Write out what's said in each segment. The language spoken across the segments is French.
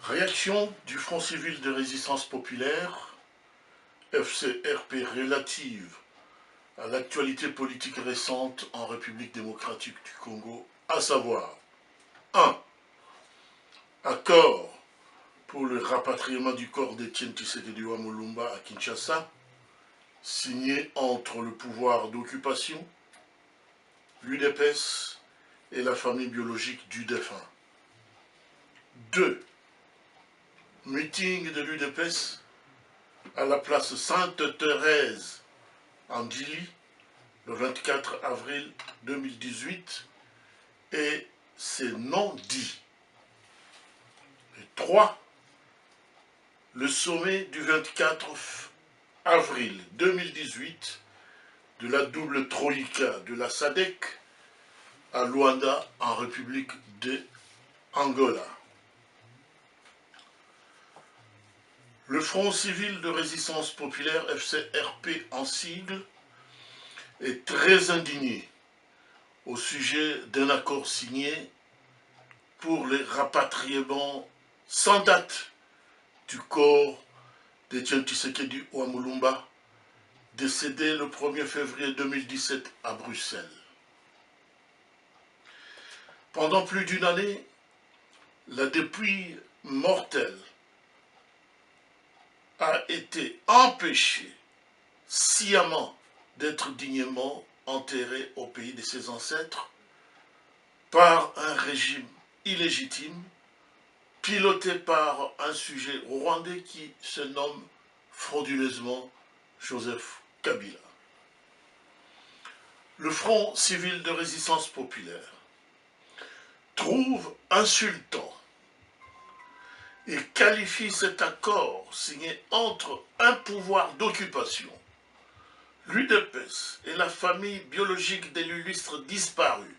Réaction du Front civil de résistance populaire, FCRP, relative à l'actualité politique récente en République démocratique du Congo, à savoir 1. Accord pour le rapatriement du corps d'Étienne Tshisekedi Mulumba à Kinshasa, signé entre le pouvoir d'occupation, l'UDPS et la famille biologique du défunt. 2. Meeting de l'UDPS à la place Sainte-Thérèse en Dili, le 24 avril 2018, et c'est non dit. Et 3. Le sommet du 24 avril 2018 de la double troïka de la SADC à Luanda, en République d'Angola. Le Front civil de résistance populaire, FCRP en sigle, est très indigné au sujet d'un accord signé pour les rapatriements sans date du corps d'Étienne Tshisekedi Mulumba, décédé le 1er février 2017 à Bruxelles. Pendant plus d'une année, la dépouille mortelle a été empêchée sciemment d'être dignement enterrée au pays de ses ancêtres par un régime illégitime piloté par un sujet rwandais qui se nomme frauduleusement Joseph Kabila. Le Front civil de résistance populaire trouve insultant et qualifie cet accord signé entre un pouvoir d'occupation, l'UDPS et la famille biologique de l'illustre disparu,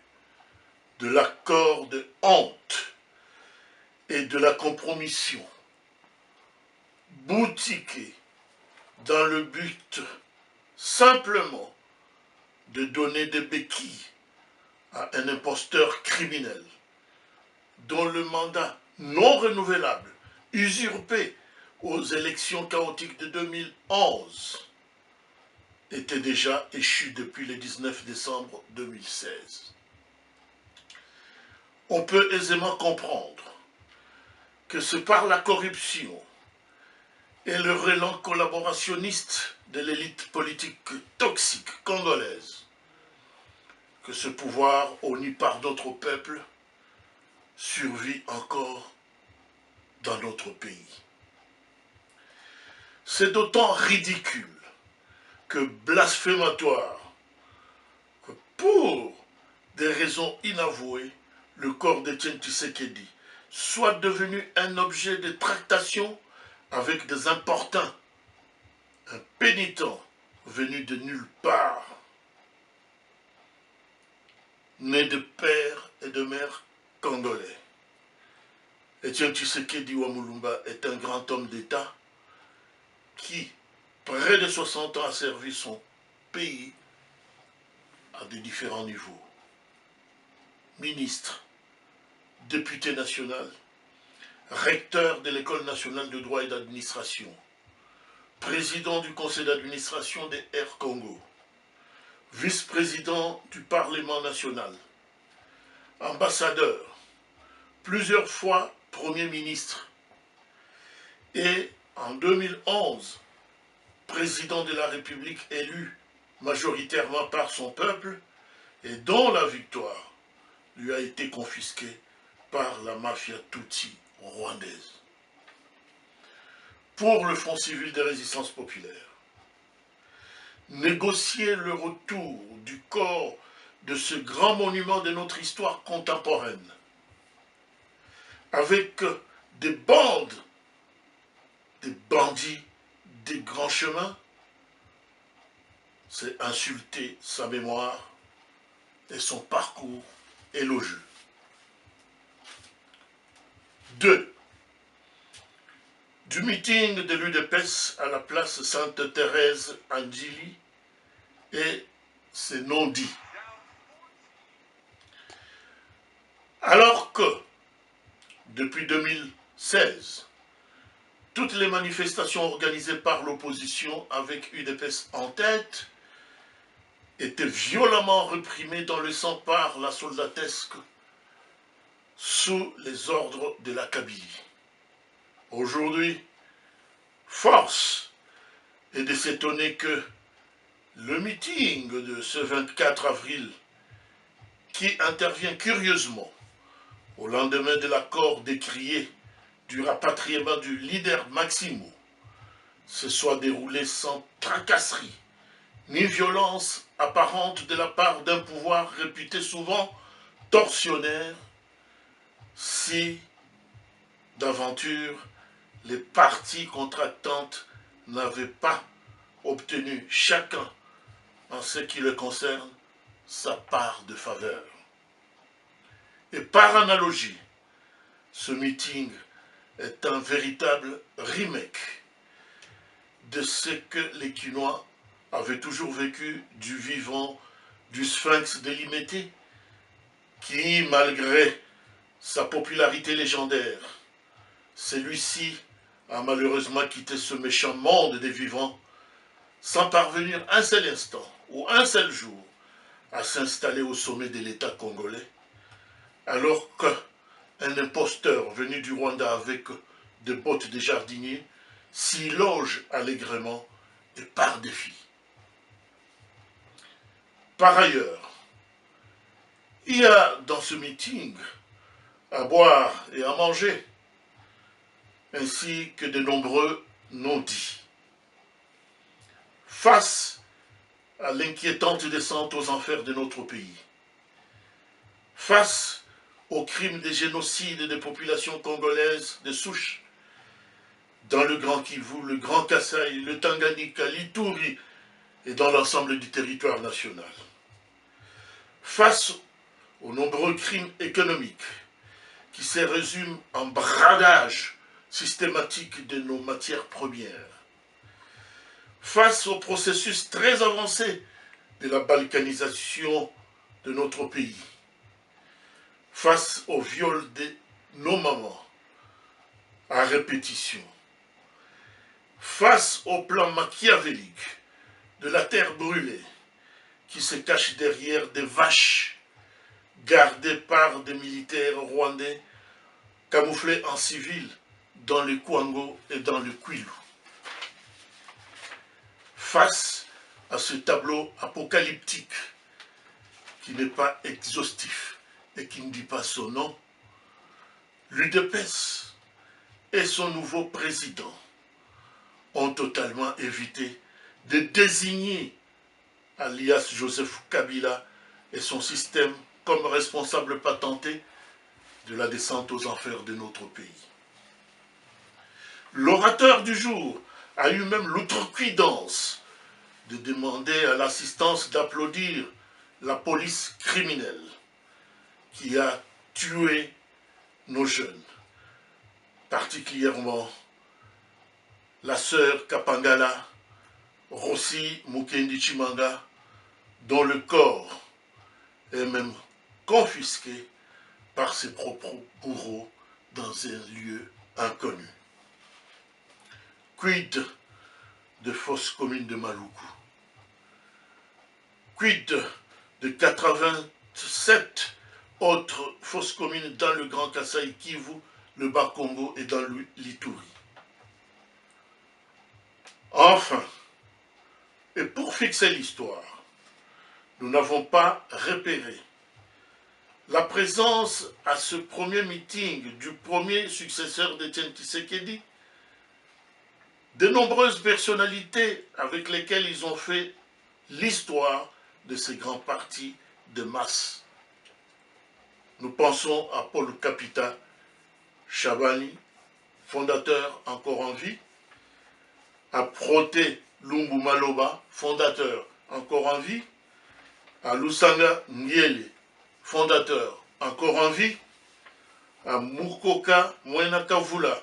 de l'accord de honte et de la compromission, boutiqué dans le but simplement de donner des béquilles à un imposteur criminel dont le mandat non renouvelable, usurpé aux élections chaotiques de 2011, était déjà échu depuis le 19 décembre 2016. On peut aisément comprendre que c'est par la corruption et le relent collaborationniste de l'élite politique toxique congolaise que ce pouvoir, honni par d'autres peuples, survit encore dans notre pays. C'est d'autant ridicule que blasphématoire que pour des raisons inavouées, le corps d'Étienne Tshisekedi soit devenu un objet de tractation avec des importuns, un pénitent venu de nulle part, né de père et de mère congolais. Étienne Tshisekedi Mulumba est un grand homme d'État qui, près de 60 ans, a servi son pays à de différents niveaux. Ministre, député national, recteur de l'École nationale de droit et d'administration, président du conseil d'administration des Air Congo, vice-président du Parlement national, ambassadeur, plusieurs fois Premier ministre et en 2011, président de la République élu majoritairement par son peuple et dont la victoire lui a été confisquée par la mafia Tutsi rwandaise. Pour le Front civil de résistance populaire, négocier le retour du corps de ce grand monument de notre histoire contemporaine avec des bandes, des bandits, des grands chemins, c'est insulter sa mémoire et son parcours élogieux. 2. Du meeting de l'UDPS à la place Sainte-Thérèse en Dili, et c'est non dit. Alors que, depuis 2000, 16. Toutes les manifestations organisées par l'opposition avec UDPS en tête étaient violemment réprimées dans le sang par la soldatesque sous les ordres de la Kabylie. Aujourd'hui, force est de s'étonner que le meeting de ce 24 avril, qui intervient curieusement au lendemain de l'accord décrié du rapatriement du leader Maximo, se soit déroulé sans tracasserie ni violence apparente de la part d'un pouvoir réputé souvent tortionnaire, si d'aventure les parties contractantes n'avaient pas obtenu chacun, en ce qui le concerne, sa part de faveur. Et par analogie, ce meeting est un véritable remake de ce que les Quinois avaient toujours vécu du vivant du Sphinx de Limété, qui, malgré sa popularité légendaire, celui-ci a malheureusement quitté ce méchant monde des vivants sans parvenir un seul instant ou un seul jour à s'installer au sommet de l'État congolais, alors qu'un imposteur venu du Rwanda avec des bottes de jardinier s'y loge allègrement et par défi. Par ailleurs, il y a dans ce meeting à boire et à manger, ainsi que de nombreux non-dits. Face à l'inquiétante descente aux enfers de notre pays, face aux crimes de génocide des populations congolaises de souche, dans le Grand Kivu, le Grand Kasaï, le Tanganyika, l'Ituri et dans l'ensemble du territoire national. Face aux nombreux crimes économiques qui se résument en bradage systématique de nos matières premières. Face au processus très avancé de la balkanisation de notre pays. Face au viol de nos mamans à répétition. Face au plan machiavélique de la terre brûlée qui se cache derrière des vaches gardées par des militaires rwandais camouflés en civil dans le Kwango et dans le Kwilu. Face à ce tableau apocalyptique qui n'est pas exhaustif et qui ne dit pas son nom, l'UDPS et son nouveau président ont totalement évité de désigner alias Joseph Kabila et son système comme responsable patenté de la descente aux enfers de notre pays. L'orateur du jour a eu même l'outrecuidance de demander à l'assistance d'applaudir la police criminelle qui a tué nos jeunes, particulièrement la sœur Kapangala, Rossi Mukendi Chimanga, dont le corps est même confisqué par ses propres bourreaux dans un lieu inconnu. Quid de fosses communes de Maluku? Quid de 87 autres fosses communes dans le Grand Kasaï, Kivu, le Bas-Congo et dans l'Ituri? Enfin, et pour fixer l'histoire, nous n'avons pas repéré la présence à ce premier meeting du premier successeur d'Étienne Tshisekedi de nombreuses personnalités avec lesquelles ils ont fait l'histoire de ces grands partis de masse. Nous pensons à Paul Kapita Chabani, fondateur encore en vie, à Proté Lumbu Maloba, fondateur encore en vie, à Lusanga Ndiele, fondateur encore en vie, à Mukoka Mwena Kavula,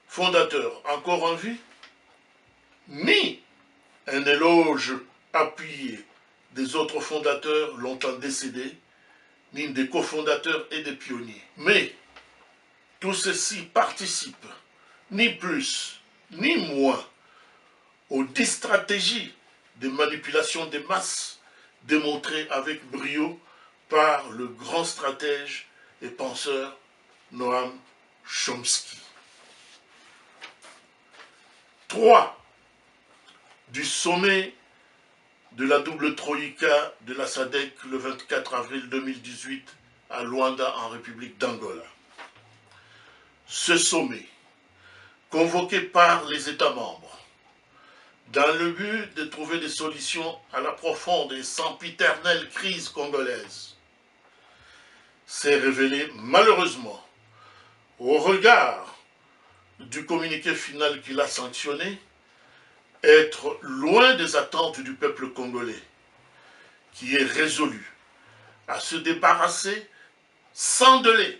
fondateur encore en vie, ni un éloge appuyé des autres fondateurs longtemps décédés, ni des cofondateurs et des pionniers. Mais Tout ceci participe, ni plus, ni moins, aux 10 stratégies de manipulation des masses démontrées avec brio par le grand stratège et penseur Noam Chomsky. 3. Du sommet de la double troïka de la SADC le 24 avril 2018 à Luanda en République d'Angola. Ce sommet, convoqué par les États membres, dans le but de trouver des solutions à la profonde et sempiternelle crise congolaise, s'est révélé malheureusement, au regard du communiqué final qu'il a sanctionné, être loin des attentes du peuple congolais, qui est résolu à se débarrasser sans délai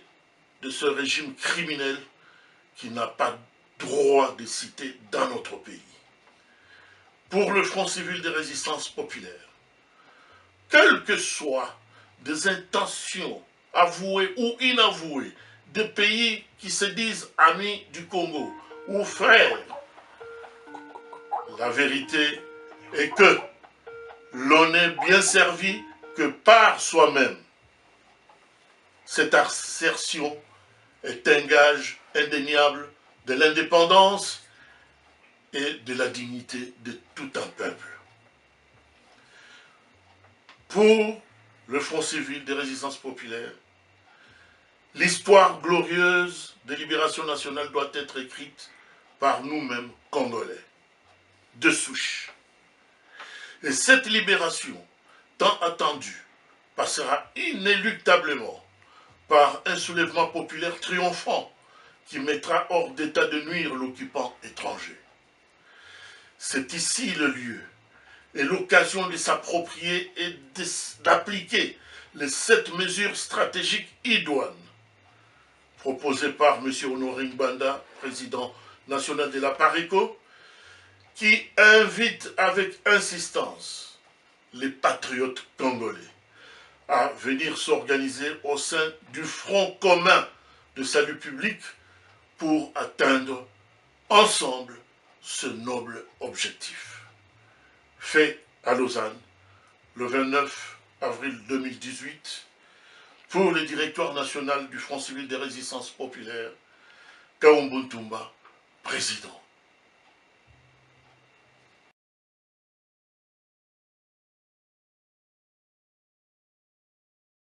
de ce régime criminel qui n'a pas droit de cité dans notre pays. Pour le Front civil de résistance populaire, quelles que soient des intentions avouées ou inavouées de pays qui se disent amis du Congo ou frères, la vérité est que l'on n'est bien servi que par soi-même. Cette assertion est un gage indéniable de l'indépendance et de la dignité de tout un peuple. Pour le Front civil de résistance populaire, l'histoire glorieuse de libération nationale doit être écrite par nous-mêmes Congolais, de souche. Et cette libération, tant attendue, passera inéluctablement par un soulèvement populaire triomphant qui mettra hors d'état de nuire l'occupant étranger. C'est ici le lieu et l'occasion de s'approprier et d'appliquer les 7 mesures stratégiques idoines proposées par M. Honoré Ngbanda, président national de la PARECO, qui invite avec insistance les patriotes congolais à venir s'organiser au sein du Front commun de salut public pour atteindre ensemble ce noble objectif. Fait à Lausanne, le 29 avril 2018, pour le directoire national du Front civil des résistances populaires, Kaumbo Ntumba, président.